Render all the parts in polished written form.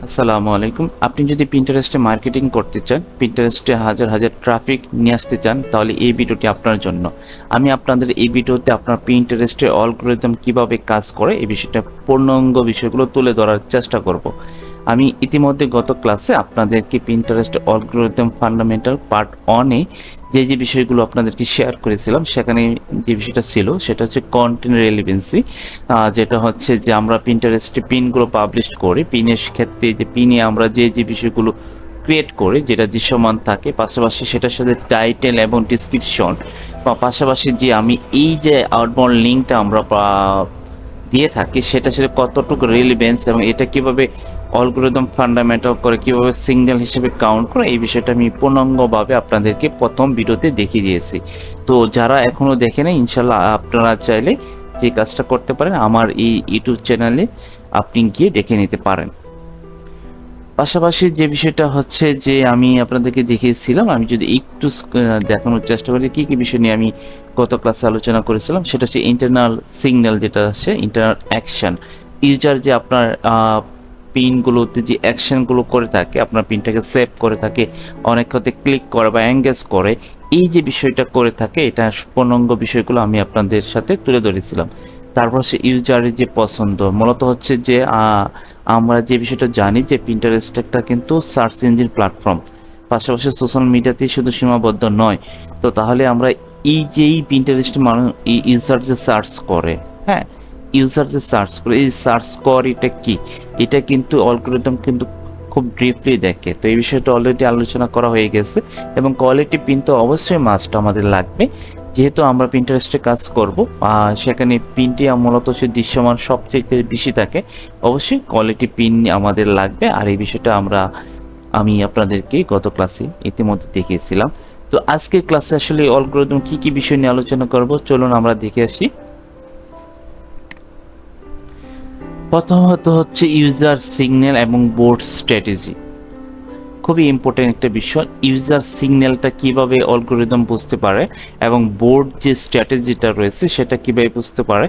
আসসালামু আলাইকুম। আপনি যদি পিন্টারেস্টে মার্কেটিং করতে চান, পিন্টারেস্টে হাজার হাজার ট্রাফিক নিয়ে আসতে চান, তাহলে এই ভিডিওটি আপনার জন্য। আমি আপনাদের এই ভিডিওতে আপনার পিন্টারেস্টে অ্যালগরিদম কিভাবে কাজ করে এই বিষয়টা পূর্ণাঙ্গ বিষয়গুলো তুলে ধরার চেষ্টা করব। আমি ইতিমধ্যে গত ক্লাসে আপনাদেরকে পিন্টারেস্ট অ্যালগরিদম ফান্ডামেন্টাল পার্ট 1 এ যে বিষয়গুলো আপনাদেরকে শেয়ার করেছিলাম, সেখানে যে বিষয়টা ছিল সেটা হচ্ছে কন্টেন্ট রেলিভেন্সি। যেটা হচ্ছে যে আমরা পিন্টারেস্টে পিনগুলো পাবলিশ করি, পিনের ক্ষেত্রে যে পিনে আমরা যে বিষয়গুলো ক্রিয়েট করি যেটা দৃশ্যমান থাকে, পাশাপাশি সেটার সাথে টাইটেল এবং ডিসক্রিপশন, বা পাশাপাশি যে আমি এই যে আউটবাউন্ড লিঙ্কটা আমরা দিয়ে থাকি সেটার সাথে কতটুকু রিলিভেন্স এবং এটা কিভাবে অ্যালগরিদম ফান্ডামেন্টাল করে, কিভাবে সিগন্যাল হিসেবে কাউন্ট করে, এই বিষয়টা আমি পূর্ণাঙ্গভাবে আপনাদেরকে প্রথম ভিডিওতে দেখিয়ে দিয়েছি। তো যারা এখনো দেখে নাই, ইনশাল্লাহ আপনারা চাইলে যে কাজটা করতে পারেন, আমার এই ইউটিউব চ্যানেলে আপনি গিয়ে দেখে নিতে পারেন। পাশাপাশি যে বিষয়টা হচ্ছে যে আমি আপনাদেরকে দেখিয়েছিলাম, আমি যদি একটু দেখানোর চেষ্টা করি কি কি বিষয় নিয়ে আমি গত ক্লাসে আলোচনা করেছিলাম, সেটা হচ্ছে ইন্টারনাল সিগন্যাল, যেটা আছে ইন্টারনাল অ্যাকশন। ইউজার যে আপনার পিনগুলোতে যে অ্যাকশনগুলো করে থাকে, আপনার পিনটাকে সেভ করে থাকে, অনেক ক্ষেত্রে ক্লিক করে বা এঙ্গেজ করে, এই যে বিষয়টা করে থাকে, এটা পূর্ণাঙ্গ বিষয়গুলো আমি আপনাদের সাথে তুলে ধরেছিলাম। তারপর হচ্ছে ইউজারের যে পছন্দ, মূলত হচ্ছে যে আমরা যে বিষয়টা জানি যে পিন্টারেস্ট একটা কিন্তু সার্চ ইঞ্জিন প্ল্যাটফর্ম, পাশাপাশি সোশ্যাল মিডিয়াতেই শুধু সীমাবদ্ধ নয়। তো তাহলে আমরা এই যে এই পিন্টারেস্ট মানুষ ইউজার যে সার্চ করে, হ্যাঁ, ইউজার যে সার্চ করে, এই সার্চ কর এটা কি, এটা কিন্তু অ্যালগরিদম কিন্তু খুব ডিপলি দেখে। তো এই বিষয়টা অলরেডি আলোচনা করা হয়ে গেছে, এবং কোয়ালিটি পিন তো অবশ্যই মাস্ট আমাদের লাগবে। যেহেতু আমরা পিন্টারেস্টে কাজ করব, সেখানে পিনটি মূলত সে দৃশ্যমান সবচেয়ে বেশি থাকে, অবশ্যই কোয়ালিটি পিন আমাদের লাগবে। আর এই বিষয়টা আমি আপনাদেরকে গত ক্লাসে ইতিমধ্যে দেখিয়েছিলাম। তো আজকের ক্লাসে আসলে অ্যালগরিদম কি কি বিষয় নিয়ে আলোচনা করব, চলুন আমরা দেখে আসি। প্রথমত হচ্ছে ইউজার সিগন্যাল এবং বোর্ড স্ট্র্যাটেজি। খুবই ইম্পর্টেন্ট একটা বিষয়, ইউজার সিগন্যালটা কিভাবে অ্যালগরিদম বুঝতে পারে এবং বোর্ড যে স্ট্র্যাটেজিটা রয়েছে সেটা কিভাবে বুঝতে পারে,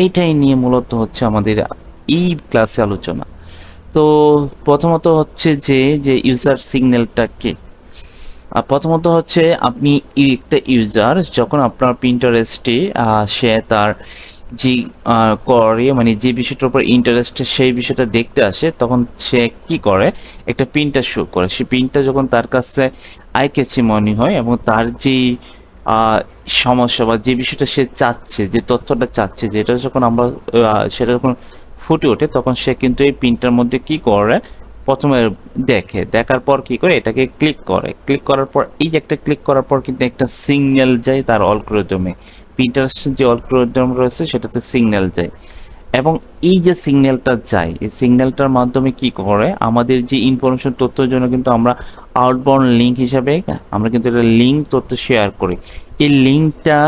এইটাই নিয়ে মূলত হচ্ছে আমাদের এই ক্লাসে আলোচনা। তো প্রথমত হচ্ছে যে ইউজার সিগন্যালটা কি। প্রথমত হচ্ছে আপনি একটা ইউজার যখন আপনার পিন্টারেস্টে সে তার যে করে, মানে যে বিষয়টার উপর ইন্টারেস্ট সেই বিষয়টা দেখতে আসে, তখন সে কি করে, একটা পিনটা শো করে। সেই পিনটা যখন তার কাছে আই ক্যাচি মনে হয় এবং তার যে সমস্যা বা যে বিষয়টা সে চাচ্ছে, যে তথ্যটা চাচ্ছে, যেটা যখন আমরা সেটা যখন ফুটে ওঠে, তখন সে কিন্তু এই পিনটার মধ্যে কি করে, প্রথমে দেখার পর কি করে, এটাকে ক্লিক করে। ক্লিক করার পর এই যে একটা ক্লিক করার পর কিন্তু একটা সিগন্যাল যায় তার অ্যালগরিদমে, পিন্টারেস্টের যে অ্যালগরিদম রয়েছে সেটাতে সিগন্যাল যায়। এবং এই যে সিগন্যালটা যায়, এই সিগন্যালটার মাধ্যমে কি করে, আমাদের যে ইনফরমেশন তথ্যের জন্য কিন্তু আমরা আউটবাউন্ড লিঙ্ক হিসাবে আমরা কিন্তু এটা লিঙ্ক তথ্য শেয়ার করি। এই লিঙ্কটা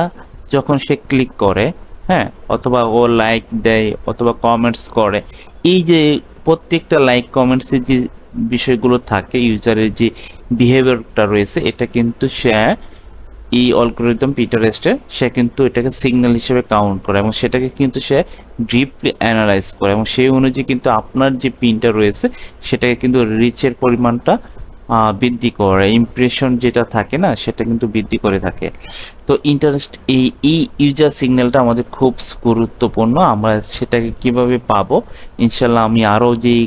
যখন সে ক্লিক করে, হ্যাঁ, অথবা ও লাইক দেয় অথবা কমেন্টস করে, এই যে প্রত্যেকটা লাইক কমেন্টসের যে বিষয়গুলো থাকে, ইউজারের যে বিহেভিয়ারটা রয়েছে, এটা কিন্তু সে এই অ্যালগরিদম পিন্টারেস্টের সে কিন্তু এটাকে সিগন্যাল হিসেবে কাউন্ট করে এবং সেটাকে কিন্তু সে ডিপলি অ্যানালাইজ করে, এবং সেই অনুযায়ী কিন্তু আপনার যে পিনটা রয়েছে সেটাকে কিন্তু রিচের পরিমাণটা বৃদ্ধি করে, ইমপ্রেশন যেটা থাকে না সেটা কিন্তু বৃদ্ধি করে থাকে। তো ইন্টারেস্ট এই ইউজার সিগন্যালটা আমাদের খুব গুরুত্বপূর্ণ। আমরা সেটাকে কিভাবে পাবো, ইনশাল্লাহ আমি আরও যেই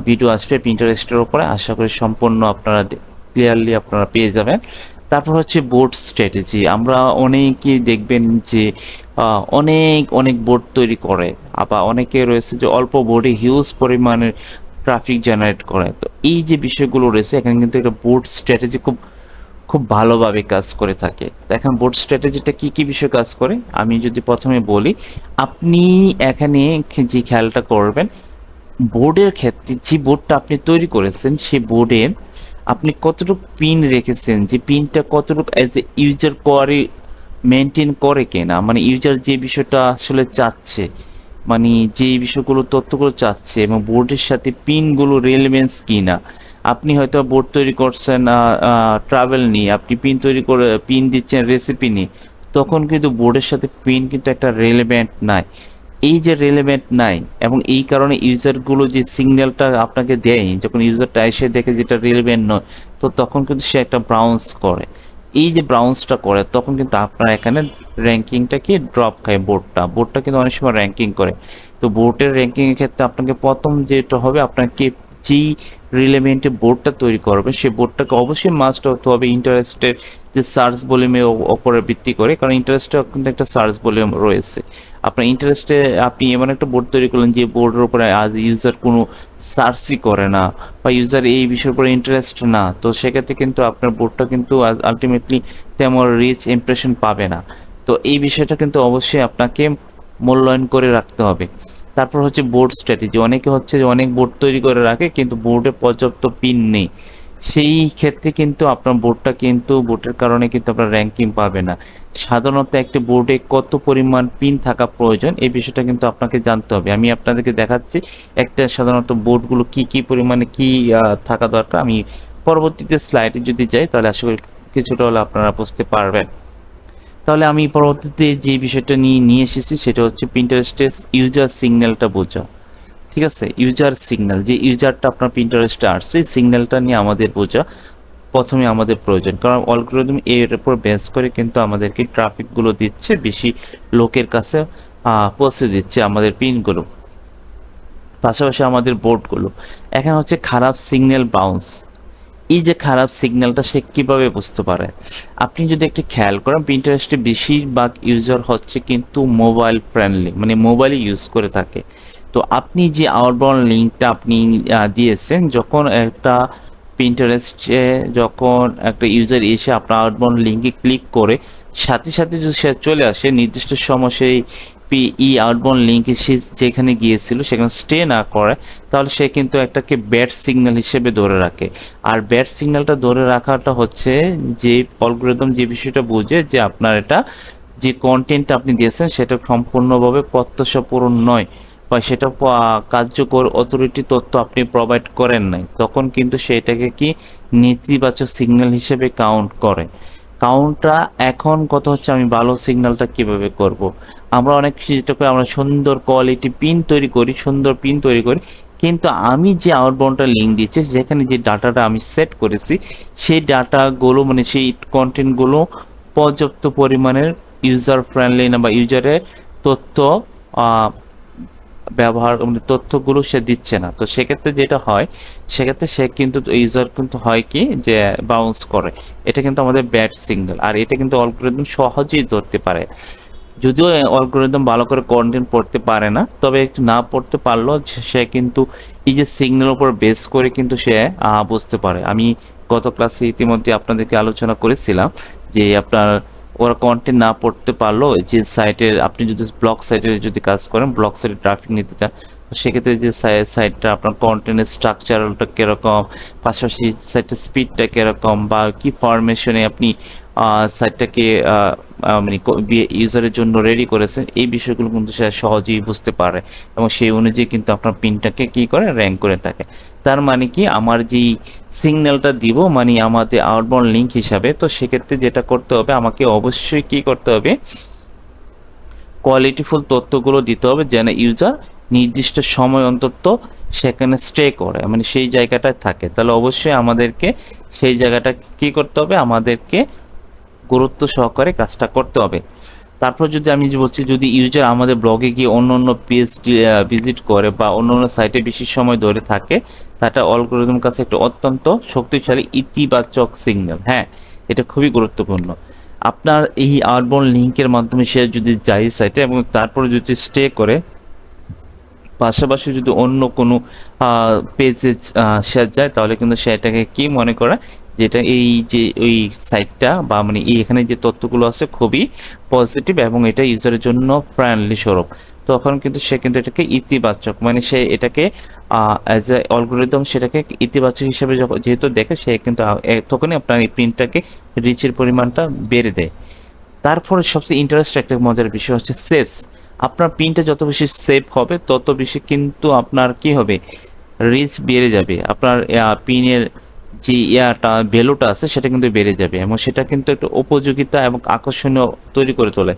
ভিডিও আসবে পিন্টারেস্টের উপরে, আশা করি সম্পূর্ণ আপনারা ক্লিয়ারলি আপনারা পেয়ে যাবেন। তারপর হচ্ছে বোর্ড স্ট্র্যাটেজি। আমরা অনেকেই দেখবেন যে অনেক অনেক বোর্ড তৈরি করে, আবার অনেকে রয়েছে যে অল্প বোর্ডে হিউজ পরিমাণের ট্রাফিক জেনারেট করে। তো এই যে বিষয়গুলো রয়েছে, এখানে কিন্তু একটা বোর্ড স্ট্র্যাটেজি খুব খুব ভালোভাবে কাজ করে থাকে। তো এখন বোর্ড স্ট্র্যাটেজিটা কি কি বিষয় কাজ করে আমি যদি প্রথমে বলি, আপনি এখানে যে খেয়ালটা করবেন, বোর্ডের ক্ষেত্রে যে বোর্ডটা আপনি তৈরি করেছেন সেই বোর্ডে আপনি কতটুকু পিন রেখেছেন, যে পিনটা কতটুকু অ্যাজ এ ইউজার করে মেনটেন করে কিনা, মানে ইউজার যে বিষয়টা আসলে চাচ্ছে, মানে যে বিষয়গুলো তথ্যগুলো চাচ্ছে এবং বোর্ডের সাথে পিনগুলো রেলেভেন্স কিনা। আপনি হয়তো বোর্ড তৈরি করছেন ট্রাভেল নিয়ে, আপনি পিন তৈরি করে পিন দিচ্ছেন রেসিপি নিয়ে, তখন কিন্তু বোর্ডের সাথে পিন কিন্তু একটা রেলেভেন্ট নাই। এই যে রিলেভেন্ট নাই, এবং এই কারণে ইউজারগুলো যে সিগন্যালটা আপনাকে দেয়, যখন ইউজারটা এসে দেখে যেটা রিলেভেন্ট নয়, তো তখন কিন্তু সে একটা ব্রাউন্স করে। এই যে ব্রাউন্সটা করে তখন কিন্তু আপনার এখানে র্যাঙ্কিংটা কি ড্রপ খায়। বোর্ডটা কিন্তু অনেক সময় র্যাঙ্কিং করে। তো বোর্ডের র্যাঙ্কিং এর ক্ষেত্রে আপনাকে প্রথম যেটা হবে, আপনাকে যেই রিলেভেন্টে বোর্ডটা তৈরি করবে সেই বোর্ডটাকে অবশ্যই মাস্ট হতে হবে ইন্টারেস্টের যে সার্চ ভলিউমের ওপরে ভিত্তি করে, কারণ ইন্টারেস্টটা কিন্তু একটা সার্চ ভলিউম রয়েছে। আপনার ইন্টারেস্টে আপনি এমন একটা বোর্ড তৈরি করলেন যে বোর্ডের উপরে আজ ইউজার কোনো সার্চই করে না, বা ইউজার এই বিষয়ের উপরে ইন্টারেস্ট না, তো সেক্ষেত্রে কিন্তু আপনার বোর্ডটা কিন্তু আলটিমেটলি তেমন রিচ ইমপ্রেশন পাবে না। তো এই বিষয়টা কিন্তু অবশ্যই আপনাকে মূল্যায়ন করে রাখতে হবে। তারপর হচ্ছে বোর্ড স্ট্র্যাটেজি। অনেকে হচ্ছে যে অনেক বোর্ড তৈরি করে রাখে কিন্তু বোর্ডে পর্যাপ্ত পিন নেই। সেই ক্ষেত্রে কিন্তু আপনার বোর্ডের কারণে কিন্তু আপনার র্যাঙ্কিং পাবে না। সাধারণত একটি বোর্ডে কত পরিমাণ পিন থাকা প্রয়োজন এই বিষয়টা কিন্তু আপনাকে জানতে হবে। আমি আপনাদেরকে দেখাচ্ছি একটা সাধারণত বোর্ডগুলো কি কি পরিমাণে কি থাকা দরকার। আমি পরবর্তীতে স্লাইডে যদি যাই তাহলে আশা করি কিছুটা হলে আপনারা বুঝতে পারবেন। তাহলে আমি পরবর্তীতে যে বিষয়টা নিয়ে এসেছি সেটা হচ্ছে পিন্টারেস্টের ইউজার সিগন্যালটা বোঝা। ঠিক আছে, ইউজার সিগন্যাল, যে ইউজারটা আপনার পিন্টারেস্টে আসছে এই সিগন্যালটা নিয়ে আমাদের বোঝা প্রথমে আমাদের প্রয়োজন, কারণ অ্যালগরিদম এর উপর বেস করে কিন্তু আমাদেরকে ট্রাফিকগুলো দিচ্ছে, বেশি লোকের কাছে পৌঁছে দিচ্ছে আমাদের পিনগুলো, পাশাপাশি আমাদের বোর্ডগুলো। এখানে হচ্ছে খারাপ সিগন্যাল বাউন্স। এই যে খারাপ সিগন্যালটা সে কিভাবে বুঝতে পারে, আপনি যদি একটু খেয়াল করেন পিন্টারেস্টে বেশিরভাগ ইউজার হচ্ছে কিন্তু মোবাইল ফ্রেন্ডলি, মানে মোবাইল ইউজ করে থাকে। তো আপনি যে আউটবাউন্ড লিঙ্কটা আপনি দিয়েছেন, যখন একটা পিন্টারেস্টে যখন একটা ইউজার এসে আপনার আউটবাউন্ড লিঙ্কে ক্লিক করে সাথে সাথে যদি সে চলে আসে নির্দিষ্ট সময় সেই আউটবাউন্ড লিঙ্কে সে যেখানে গিয়েছিল সেখানে স্টে না করে, তাহলে সে কিন্তু একটাকে ব্যাড সিগন্যাল হিসেবে ধরে রাখে। আর ব্যাড সিগন্যালটা ধরে রাখাটা হচ্ছে যে অ্যালগরিদম যে বিষয়টা বুঝে যে আপনার এটা যে কন্টেন্ট আপনি দিয়েছেন সেটা সম্পূর্ণভাবে প্রত্যাশাপূরণ নয়, বা সেটা কার্যকর অথরিটি তথ্য আপনি প্রোভাইড করেন নাই, তখন কিন্তু সেটাকে কি নেতিবাচক সিগন্যাল হিসেবে কাউন্ট করে। কাউন্টটা এখন কথা হচ্ছে আমি ভালো সিগন্যালটা কিভাবে করব। আমরা অনেক যেটা করে আমরা সুন্দর কোয়ালিটি পিন তৈরি করি, সুন্দর পিন তৈরি করি, কিন্তু আমি যে আউটবাউন্ডটা লিঙ্ক দিচ্ছি যেখানে যে ডাটাটা আমি সেট করেছি সেই ডাটাগুলো মানে সেই কন্টেন্টগুলো পর্যাপ্ত পরিমাণের ইউজার ফ্রেন্ডলি না, বা ইউজারের তথ্য ব্যবহার মানে তথ্যগুলো সে দিচ্ছে না। তো সেক্ষেত্রে যেটা হয় সেক্ষেত্রে সে কিন্তু ইউজার কিন্তু হয় কি যে বাউন্স করে। এটা কিন্তু আমাদের ব্যাড সিগন্যাল, আর এটা কিন্তু অ্যালগরিদম সহজেই ধরতে পারে। যদিও অ্যালগরিদম ভালো করে কন্টেন্ট পড়তে পারে না, তবে একটু না পড়তে পারলেও সে কিন্তু এই যে সিগন্যাল উপর বেস করে কিন্তু সে বুঝতে পারে। আমি গত ক্লাসে ইতিমধ্যে আপনাদেরকে আলোচনা করেছিলাম যে আপনার ওরা কন্টেন্ট না পড়তে পারলেও যে সাইটের আপনি যদি ব্লগ সাইটের যদি কাজ করেন, ব্লগ সাইটে ট্রাফিক নিতে চান, তো সেক্ষেত্রে যে সাইটটা আপনার কন্টেন্টের স্ট্রাকচারটা কিরকম, পাশাপাশি সাইটের স্পিডটা কিরকম, বা কি ফরমেশনে আপনি সাইটটাকে মানে ইউজারের জন্য রেডি করেছেন, এই বিষয়গুলো কিন্তু সে সহজেই বুঝতে পারে এবং সেই অনুযায়ী কিন্তু আপনার পিনটাকে কি করে র্যাঙ্ক করে থাকে। তার মানে কি আমার যেই সিগন্যালটা দিব মানে আমাদের আউটবাউন্ড লিঙ্ক হিসাবে, তো সেক্ষেত্রে যেটা করতে হবে আমাকে অবশ্যই কি করতে হবে, কোয়ালিটিফুল তথ্যগুলো দিতে হবে যেন ইউজার নির্দিষ্ট সময় অন্তত সেখানে স্টে করে, মানে সেই জায়গাটায় থাকে। তাহলে অবশ্যই আমাদেরকে সেই জায়গাটা কি করতে হবে, আমাদেরকে গুরুত্ব সহকারে কাজটা করতে হবে। তারপর যদি আমি যে বলছি যদি ইউজার আমাদের ব্লগে গিয়ে অন্য অন্য পেজ ভিজিট করে বা অন্য অন্য সাইটে বেশি সময় ধরে থাকে, তাটা অ্যালগরিদম কাছে একটা অত্যন্ত শক্তিশালী ইতিবাচক সিগন্যাল। হ্যাঁ, এটা খুবই গুরুত্বপূর্ণ। আপনার এই আউটবাউন্ড লিঙ্কের মাধ্যমে সে যদি যায় সাইটে এবং তারপরে যদি স্টে করে, পাশাপাশি যদি অন্য কোনো পেজে সে যায়, তাহলে কিন্তু সে এটাকে কি মনে করে, যেটা এই যে ওই সাইটটা বা মানে এখানে যে তথ্যগুলো আছে খুবই পজিটিভ এবং এটা ইউজারের জন্য ফ্রেন্ডলি স্বরূপ, তখন কিন্তু সে কিন্তু এটাকে ইতিবাচক মানে সে এটাকে অ্যাজ এ অ্যালগরিদম সেটাকে ইতিবাচক হিসেবে যেহেতু দেখে, সে কিন্তু তখনই আপনার এই প্রিন্টটাকে রিচের পরিমাণটা বেড়ে দেয়। তারপরে সবচেয়ে ইন্টারেস্ট একটা মজার বিষয় হচ্ছে সেভস। আপনার পিনটা যত বেশি সেভ হবে তত বেশি কিন্তু আপনার কি হবে, রিচ বেড়ে যাবে। আপনার পিনের যে ইয়াটা ভ্যালুটা আছে সেটা কিন্তু বেড়ে যাবে এবং সেটা কিন্তু একটা উপযোগিতা এবং আকর্ষণীয় তৈরি করে তোলে।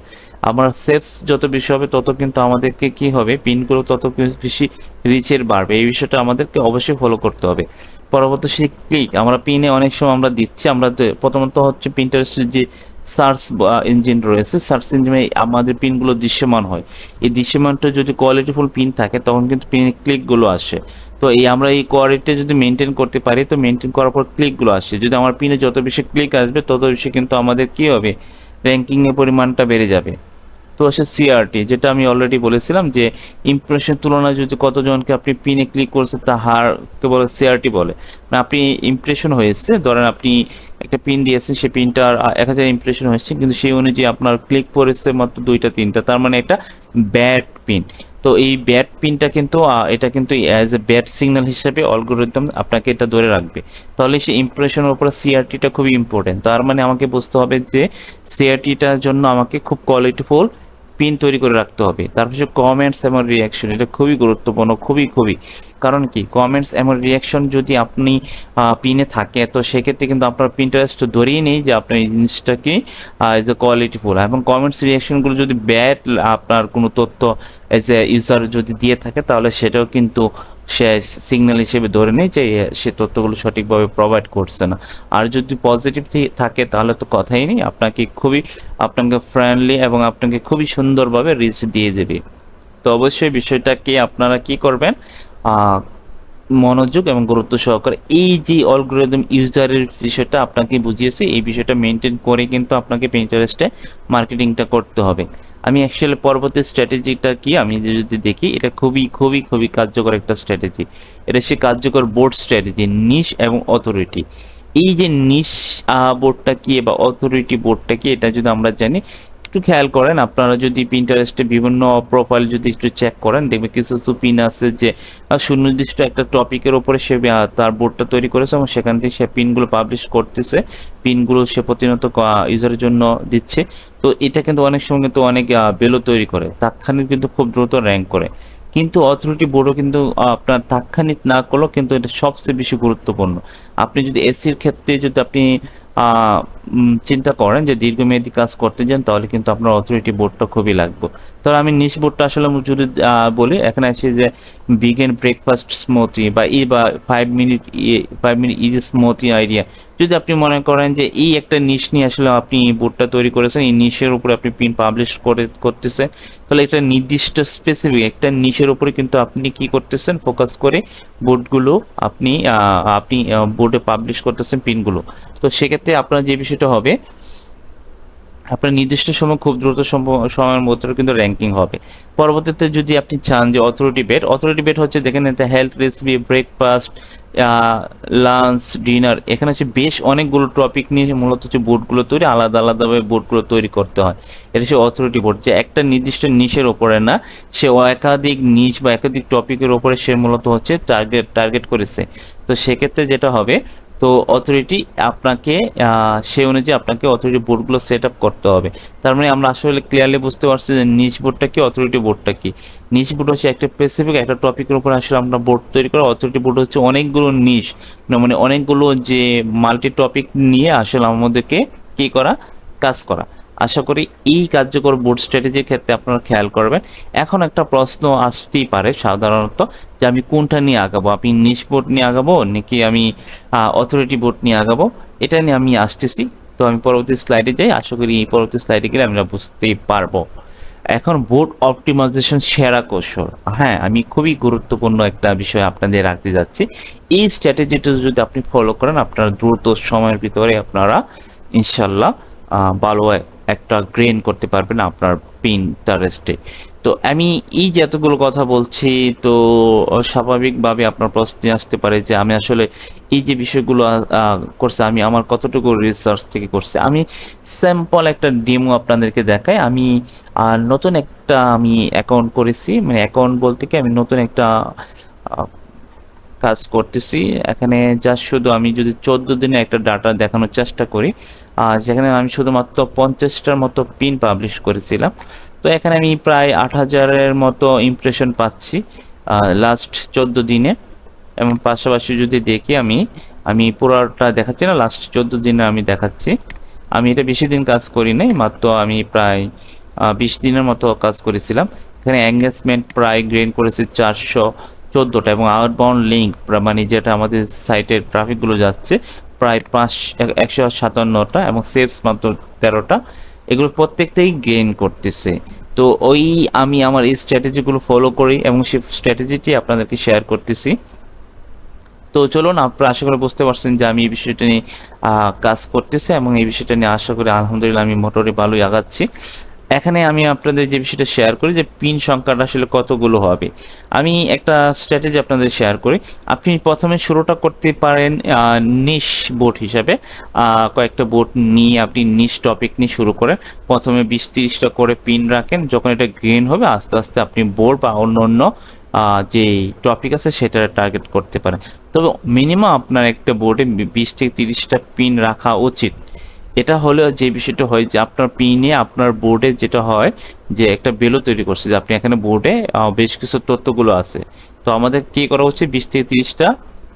আমার সেলস যত বেশি হবে তত কিন্তু আমাদেরকে কি হবে, পিনগুলো তত বেশি রিচের বাড়বে। এই বিষয়টা আমাদেরকে অবশ্যই ফলো করতে হবে। পরবর্তী সেই ক্লিক আমরা পিনে অনেক সময় আমরা দিচ্ছি, আমরা প্রথমত হচ্ছে পিন্টারেস্টের যে সার্চ ইঞ্জিন রয়েছে, সার্চ ইঞ্জিনে আমাদের পিনগুলো দৃশ্যমান হয়। এই দৃশ্যমানটা যদি কোয়ালিটিফুল পিন থাকে তখন কিন্তু পিনের ক্লিকগুলো আসে। তো এই আমরা এই কোয়ালিটি যদি মেনটেন করতে পারি, তো মেনটেন করার পর ক্লিকগুলো আসে, যদি আমার পিনে যত বেশি ক্লিক আসবে তত বেশি কিন্তু আমাদের কি হবে, র্যাঙ্কিং এর পরিমাণটা বেড়ে যাবে। তো আসে সিআরটি, যেটা আমি অলরেডি বলেছিলাম যে ইমপ্রেশন তুলনায় যদি কতজনকে আপনি পিনে ক্লিক করছে তা হারকে বলে সিআরটি বলে। মানে আপনি ইমপ্রেশন হয়েছে, ধরেন আপনি একটা পিন দিয়েছেন, সেই পিনটার 1000 ইমপ্রেশন হয়েছে, কিন্তু সেই অনুযায়ী আপনার ক্লিক করেছে মাত্র 2টা 3টা, তার মানে এটা ব্যাড পিন। তো এই ব্যাড পিনটা কিন্তু এটা কিন্তু অ্যাজ এ ব্যাড সিগন্যাল হিসেবে অ্যালগরিদম আপনাকে এটা ধরে রাখবে। তাহলে সেই ইমপ্রেশনের উপরে সিআরটিটা খুবই ইম্পর্টেন্ট। তার মানে আমাকে বুঝতে হবে যে সিআরটিটার জন্য আমাকে খুব কোয়ালিটিফুল পিন তৈরি করে রাখতে হবে। তারপর কমেন্টস এবং রিয়াকশন, এটা খুবই গুরুত্বপূর্ণ, খুবই খুবই। কারণ কি, কমেন্টস এবং রিয়াকশন যদি আপনি পিনে থাকে, তো সেক্ষেত্রে কিন্তু আপনার পিন্টারেস্ট ধরেই নেই যে আপনার এই জিনিসটা কি এজ এ কোয়ালিটিফুল। এবং কমেন্টস রিয়াকশনগুলো যদি ব্যাড আপনার কোনো তথ্য এজ এ ইউজার যদি দিয়ে থাকে, তাহলে সেটাও কিন্তু সে সিগন্যাল হিসেবে ধরে নেই যে সে তথ্যগুলো সঠিকভাবে প্রোভাইড করছে না। আর যদি পজিটিভ থাকে তাহলে তো কথাই নেই, আপনাকে ফ্রেন্ডলি এবং আপনাকে খুবই সুন্দরভাবে রিচ দিয়ে দেবে। তো অবশ্যই বিষয়টাকে আপনারা কি করবেন, আহ, মনোযোগ এবং গুরুত্ব সহকারে এই যে অ্যালগরিদম ইউজারের বিষয়টা আপনাকে বুঝিয়েছি, এই বিষয়টা মেনটেন করে কিন্তু আপনাকে পিন্টারেস্টে মার্কেটিংটা করতে হবে। আমি অ্যাকচুয়ালি পরবর্তী স্ট্র্যাটেজিটা কি আমি যদি দেখি, এটা খুবই খুবই খুবই কার্যকর একটা স্ট্র্যাটেজি। এটা সে কার্যকর বোর্ড স্ট্র্যাটেজি, নিশ এবং অথরিটি। এই যে নিশ বোর্ডটা কি বা অথরিটি বোর্ডটা কি, এটা যদি আমরা জানি, একটু খেয়াল করেন আপনারা যদি পিন্টারেস্টে বিভিন্ন প্রোফাইল যদি একটু চেক করেন, দেখবে কিছু কিছু পিন আছে যে সুনির্দিষ্ট একটা টপিকের উপরে সে তার বোর্ডটা তৈরি করেছে এবং সেখান থেকে সে পিনগুলো পাবলিশ করতেছে, পিনগুলো সে প্রতিনিয়ত ইউজারের জন্য দিচ্ছে। তো এটা কিন্তু অনেক সময় কিন্তু অনেক বেলো তৈরি করে, তাৎক্ষণিক কিন্তু খুব দ্রুত র্যাঙ্ক করে। কিন্তু অথরিটি বোর্ডও কিন্তু আপনার তাৎক্ষণিক না করলেও কিন্তু এটা সবচেয়ে বেশি গুরুত্বপূর্ণ। আপনি যদি এসির ক্ষেত্রে যদি আপনি চিন্তা করেন যে দীর্ঘমেয়াদী কাজ করতে চান, তাহলে কিন্তু আপনার অথরিটি বোর্ডটা খুবই লাগবে। তো আমি নিশ বোর্ডটা আসলে যদি বলি, এখানে আছে যে বিগেন ব্রেকফাস্ট স্মুথি বা 5 মিনিট ইজি স্মুথি আইডিয়া। যদি আপনি মনে করেন যে এই একটা নিশ নিয়ে আসলে আপনি বোর্ডটা তৈরি করেছেন, এই নিশের উপরে আপনি পিন পাবলিশ করতেছেন, তাহলে একটা নির্দিষ্ট স্পেসিফিক একটা নিশের উপরে কিন্তু আপনি কি করতেছেন, ফোকাস করে বোর্ডগুলো আপনি বোর্ডে পাবলিশ করতেছেন পিনগুলো। তো সেক্ষেত্রে আপনার যে বিষয়টা হবে, আপনার নির্দিষ্ট সময় খুব দ্রুত সময়ের মধ্যে কিন্তু র্যাঙ্কিং হবে। পরবর্তীতে যদি আপনি চান যে অথরিটি বেড হচ্ছে, দেখেন এটা health recipe, breakfast, lunch, dinner, এখানে হচ্ছে বেশ অনেকগুলো টপিক নিয়ে মূলত হচ্ছে বোর্ডগুলো তৈরি, আলাদা আলাদাভাবে বোর্ডগুলো তৈরি করতে হয়। এটা হচ্ছে অথরিটি বোর্ড, যে একটা নির্দিষ্ট নিশের ওপরে না, সে একাধিক নিশ বা একাধিক টপিকের ওপরে সে মূলত হচ্ছে টার্গেট করেছে। তো সেক্ষেত্রে যেটা হবে, তো অথরিটি আপনাকে সেই অনুযায়ী আপনাকে অথরিটি বোর্ডগুলো সেট আপ করতে হবে। তার মানে আমরা আসলে ক্লিয়ারলি বুঝতে পারছি যে নিচ বোর্ডটা কি, অথরিটি বোর্ডটা কি। নিচ বোর্ড হচ্ছে একটা স্পেসিফিক একটা টপিকের উপর আসলে আমরা বোর্ড তৈরি করা, অথরিটি বোর্ড হচ্ছে অনেকগুলো নিশ, মানে অনেকগুলো যে মাল্টি টপিক নিয়ে আসলে আমাদেরকে কি করা, কাজ করা। আশা করি এই কার্যকর বোর্ড স্ট্র্যাটেজির ক্ষেত্রে আপনারা খেয়াল করবেন। এখন একটা প্রশ্ন আসতেই পারে সাধারণত, যে আমি কোনটা নিয়ে আগাবো, আমি নিশ বোর্ড নিয়ে আগাবো নাকি আমি অথরিটি বোর্ড নিয়ে আগাবো, এটা নিয়ে আমি আসতেছি। তো আমি পরবর্তী স্লাইডে যাই, আশা করি এই পরবর্তী স্লাইডে গেলে আমরা বুঝতেই পারবো। এখন বোর্ড অপটিমাইজেশন সেরা কৌশল। হ্যাঁ, আমি খুবই গুরুত্বপূর্ণ একটা বিষয় আপনাদের রাখতে যাচ্ছি। এই স্ট্র্যাটেজিটা যদি আপনি ফলো করেন, আপনার দ্রুত সময়ের ভিতরে আপনারা ইনশাল্লাহ ভালো একটা গ্রেন করতে পারবেন আপনার পিন্টারেস্টে। তো আমি এই যে এতগুলো কথা বলছি, তো স্বাভাবিকভাবে আপনার প্রশ্ন আসতে পারে যে আমি আসলে এই যে বিষয়গুলো করছে, আমি আমার কতটুকু রিসার্চ থেকে করছে। আমি স্যাম্পল একটা ডেমো আপনাদেরকে দেখাই। আমি নতুন একটা আমি অ্যাকাউন্ট করেছি, মানে অ্যাকাউন্ট বলতে কি আমি নতুন একটা কাজ করতেছি। এখানে যা শুধু আমি যদি 14 দিনে একটা ডাটা দেখানোর চেষ্টা করি, যেখানে আমি শুধুমাত্র 50টার মতো পিন পাবলিশ করেছিলাম। তো এখানে আমি প্রায় 8000-এর মতো ইমপ্রেশন পাচ্ছি লাস্ট 14 দিনে। এবং পাশাপাশি যদি দেখি আমি আমি পুরোটা দেখাচ্ছি না, লাস্ট 14 দিনে আমি দেখাচ্ছি। আমি এটা বেশি দিন কাজ করি নাই, মাত্র আমি প্রায় 20 দিনের মতো কাজ করেছিলাম। এখানে এঙ্গেজমেন্ট প্রায় গেইন করেছে 414টা, এবং আউটবাউন্ড লিঙ্ক মানে যেটা আমাদের সাইটের ট্রাফিকগুলো যাচ্ছে প্রায় 157টা, এবং সেভস মাত্র 13টা। এগুলো প্রত্যেকটাই গেইন করতেছে। তো ওই আমি আমার এই স্ট্র্যাটেজিগুলো ফলো করি এবং সেই স্ট্র্যাটেজিটি আপনাদেরকে শেয়ার করতেছি। তো চলুন, আপনারা আশা করি বুঝতে পারছেন যে আমি এই বিষয়টা নিয়ে কাজ করতেছি, এবং এই বিষয়টা নিয়ে আশা করি আলহামদুলিল্লাহ আমি মোটামুটি ভালোই আগাচ্ছি। এখানে আমি আপনাদের যে বিষয়টা শেয়ার করি যে পিন সংখ্যাটা আসলে কতগুলো হবে। আমি একটা স্ট্র্যাটেজি আপনাদের শেয়ার করি। আপনি প্রথমে শুরুটা করতে পারেন নিশ বোর্ড হিসাবে। কয়েকটা বোর্ড নিয়ে আপনি নিশ টপিক নিয়ে শুরু করেন। প্রথমে 20-30টা করে পিন রাখেন, যখন এটা গ্রেন হবে আস্তে আস্তে আপনি বোর্ড বা অন্য অন্য যে টপিক আছে সেটা টার্গেট করতে পারেন। তবে মিনিমাম আপনার একটা বোর্ডে 20 থেকে 30টা পিন রাখা উচিত। এটা হলেও যে বিষয়টা হয় যে আপনার পিনে আপনার বোর্ডে যেটা হয় যে একটা বেলো তৈরি করছে যে আপনি এখানে বোর্ডে বেশ কিছু তথ্যগুলো আছে। তো আমাদের কি করা উচিত, 20 থেকে 30টা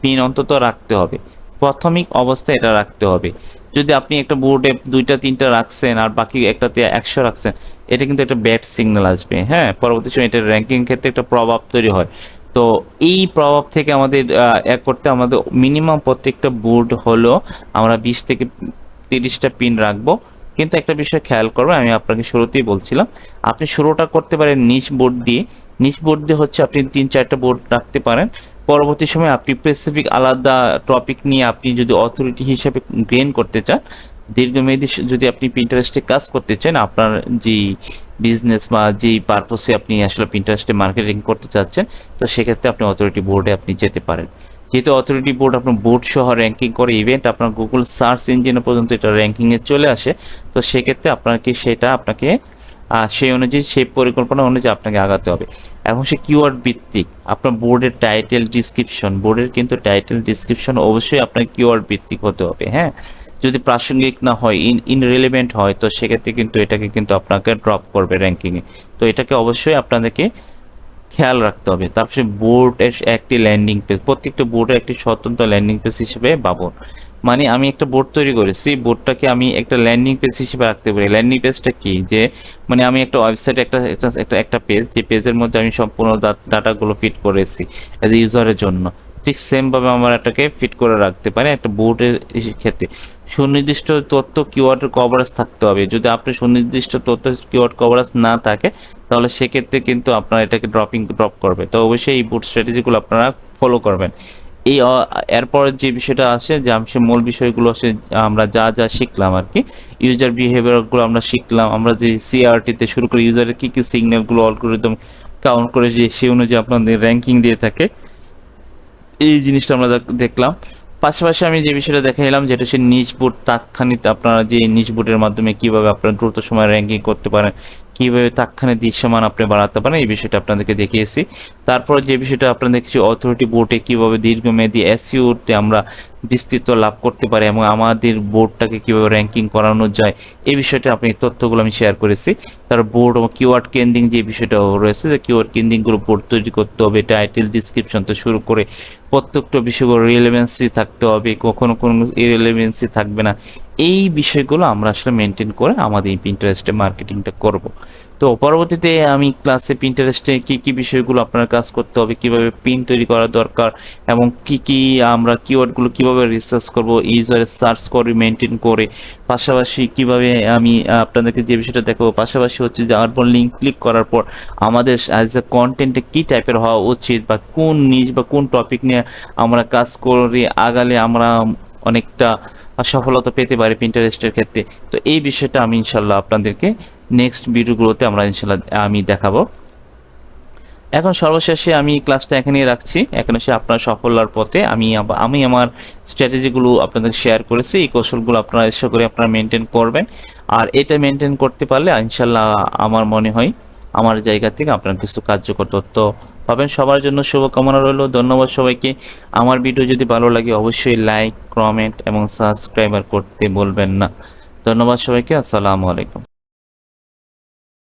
পিন অন্তত রাখতে হবে, প্রাথমিক অবস্থায় এটা রাখতে হবে। যদি আপনি একটা বোর্ডে 2টা-3টা রাখছেন আর বাকি একটাতে 100 রাখছেন, এটা কিন্তু একটা ব্যাড সিগন্যাল আসবে। হ্যাঁ, পরবর্তী সময় এটা র্যাঙ্কিং ক্ষেত্রে একটা প্রভাব তৈরি হয়। তো এই প্রভাব থেকে আমাদের এক করতে আমাদের মিনিমাম প্রত্যেকটা বোর্ড হলো আমরা 20 থেকে 30টা পিন রাখবো। কিন্তু একটা বিষয় খেয়াল করবেন, আমি আপনাকে শুরুতেই বলছিলাম, আপনি শুরুটা করতে পারেন নিচ বোর্ড দিয়ে। নিচ বোর্ড দিয়ে হচ্ছে আপনি 3-4টা বোর্ড রাখতে পারেন। পরবর্তী সময় আপনি স্পেসিফিক আলাদা টপিক নিয়ে আপনি যদি অথরিটি হিসেবে গেইন করতে চান, দীর্ঘমেয়াদী যদি আপনি পিন্টারেস্টে কাজ করতে চান, আপনার যে বিজনেস বা যেই পারপসে আপনি আসলে পিন্টারেস্টে মার্কেটিং করতে চাচ্ছেন, তো সেক্ষেত্রে আপনি অথরিটি বোর্ডে আপনি যেতে পারেন। যেহেতু অথরিটি বোর্ড আপনার বোর্ড সহ র্যাঙ্কিং করে, ইভেন্ট আপনার গুগল সার্চ ইঞ্জিনে পর্যন্ত এটা র্যাঙ্কিংয়ে চলে আসে। তো সেক্ষেত্রে আপনাকে সেই অনুযায়ী সেই পরিকল্পনা অনুযায়ী আপনাকে আগাতে হবে। এবং সে কিওয়ার্ড ভিত্তিক আপনার বোর্ডের টাইটেল ডিসক্রিপশন, বোর্ডের কিন্তু টাইটেল ডিসক্রিপশন অবশ্যই আপনার কিওয়ার্ড ভিত্তিক হতে হবে। হ্যাঁ, যদি প্রাসঙ্গিক না হয়, ইনরিলেভেন্ট হয়, তো সেক্ষেত্রে কিন্তু এটাকে কিন্তু আপনাকে ড্রপ করবে র্যাঙ্কিংয়ে। তো এটাকে অবশ্যই আপনাদেরকে খেয়াল রাখতে হবে। তারপরে বোর্ড একটি ল্যান্ডিং পেজ, প্রত্যেকটা বোর্ডের একটি স্বতন্ত্র ল্যান্ডিং পেজ হিসেবে ভাবুন। মানে আমি একটা বোর্ড তৈরি করেছি, বোর্ডটাকে আমি একটা ল্যান্ডিং পেজ হিসেবে রাখতে পারি। ল্যান্ডিং পেজটা কি, যে মানে আমি একটা ওয়েবসাইটে একটা পেজ, যে পেজের মধ্যে আমি সম্পূর্ণ ডাটাগুলো ফিট করেছি এজ এ ইউজারের জন্য। ঠিক সেম ভাবে আমরা এটাকে ফিট করে রাখতে পারি একটা বোর্ডের ক্ষেত্রে। সুনির্দিষ্ট তথ্য কিওয়ার্ড কভারেজ থাকতে হবে। যদি আপনার সুনির্দিষ্ট তথ্য কিওয়ার্ড কভারেজ না থাকে, তাহলে সেক্ষেত্রে কিন্তু আপনার এটাকে ড্রপ করবে। তো অবশ্যই এই বুট স্ট্র্যাটেজিগুলো আপনারা ফলো করবেন। এই এরপর যে বিষয়টা আসে, যে আমি সে মূল বিষয়গুলো আসে আমরা যা যা শিখলাম আর কি, ইউজার বিহেভিয়ারগুলো আমরা শিখলাম। আমরা যে সিআরটিতে শুরু করে ইউজারের কি কি সিগন্যালগুলো অ্যালগরিদম কাউন্ট করে যে সেই অনুযায়ী আপনাদের র্যাঙ্কিং দিয়ে থাকে, এই জিনিসটা আমরা দেখলাম। পাশাপাশি আমি যে বিষয়টা দেখাইলাম যেটা হচ্ছে নিচ বোর্ড তাৎক্ষণিক, আপনারা যে নিচ বোর্ডের মাধ্যমে কিভাবে আপনারা দ্রুত সময় র্যাঙ্কিং করতে পারেন, কিভাবে তাৎক্ষণিক দৃশ্যমান আপনি বাড়াতে পারেন, এই বিষয়টা আপনাদেরকে দেখিয়েছি। তারপর যে বিষয়টা আপনাদের কিছু অথরিটি বোর্ডে কিভাবে দীর্ঘমেয়াদী এসইওতে আমরা বিস্তৃত লাভ করতে পারি এবং আমাদের বোর্ডটাকে কিভাবে র্যাঙ্কিং করানো যায়, এই বিষয়টা আপনি তথ্যগুলো আমি শেয়ার করেছি। তার বোর্ড ও কিওয়ার্ড কেন্দ্রিং যে বিষয়টা রয়েছে, যে কিওয়ার্ড কেন্দ্রিংগুলো বোর্ড তৈরি করতে হবে, টাইটেল ডিসক্রিপশন তো শুরু করে প্রত্যেকটা বিষয়গুলো রিলেভেন্সি থাকতে হবে, কখনো কোনো ইরেলেভেন্সি থাকবে না। এই বিষয়গুলো আমরা আসলে মেনটেন করে আমাদের এই পিন্টারেস্টে মার্কেটিংটা করব। তো পরবর্তীতে আমি ক্লাসে পিন্টারেস্টে কি কি বিষয়গুলো আপনার কাজ করতে হবে, কিভাবে পিন তৈরি করা দরকার, এবং কি কি আমরা কিওয়ার্ডগুলো কিভাবে রিসার্চ করব, ইউজারের সার্চ করে মেনটেন করে, পাশাপাশি কিভাবে আমি আপনাদেরকে যে বিষয়টা দেখাবো, পাশাপাশি হচ্ছে যে আরবান লিঙ্ক ক্লিক করার পর আমাদের অ্যাজ এ কন্টেন্টে কি টাইপের হওয়া উচিত, বা কোন নিজ বা কোন টপিক নিয়ে আমরা কাজ করে আগালে আমরা অনেকটা সফলতা পেতে পারি পিন্টারেস্টের ক্ষেত্রে। তো এই বিষয়টা আমি ইনশাল্লাহ আপনাদেরকে নেক্সট ভিডিওগুলোতে আমি দেখাবো। এখন সর্বশেষে আমি ক্লাসটা এখানেই রাখছি। এখন সে আপনার সাফল্যের পথে আমি আমার স্ট্র্যাটেজিগুলো আপনাদের শেয়ার করেছি। এই কৌশলগুলো আপনারা ইচ্ছা করে আপনারা মেনটেন করবেন। আর এটা মেনটেন করতে পারলে ইনশাল্লাহ আমার মনে হয় আমার জায়গা থেকে আপনার কিছু কার্যকর তথ্য পাবেন। সবার জন্য শুভকামনা রইল। ধন্যবাদ সবাইকে। আমার ভিডিও যদি ভালো লাগে অবশ্যই লাইক, কমেন্ট এবং সাবস্ক্রাইবার করতে বলবেন না। ধন্যবাদ সবাইকে। আসসালামু আলাইকুম।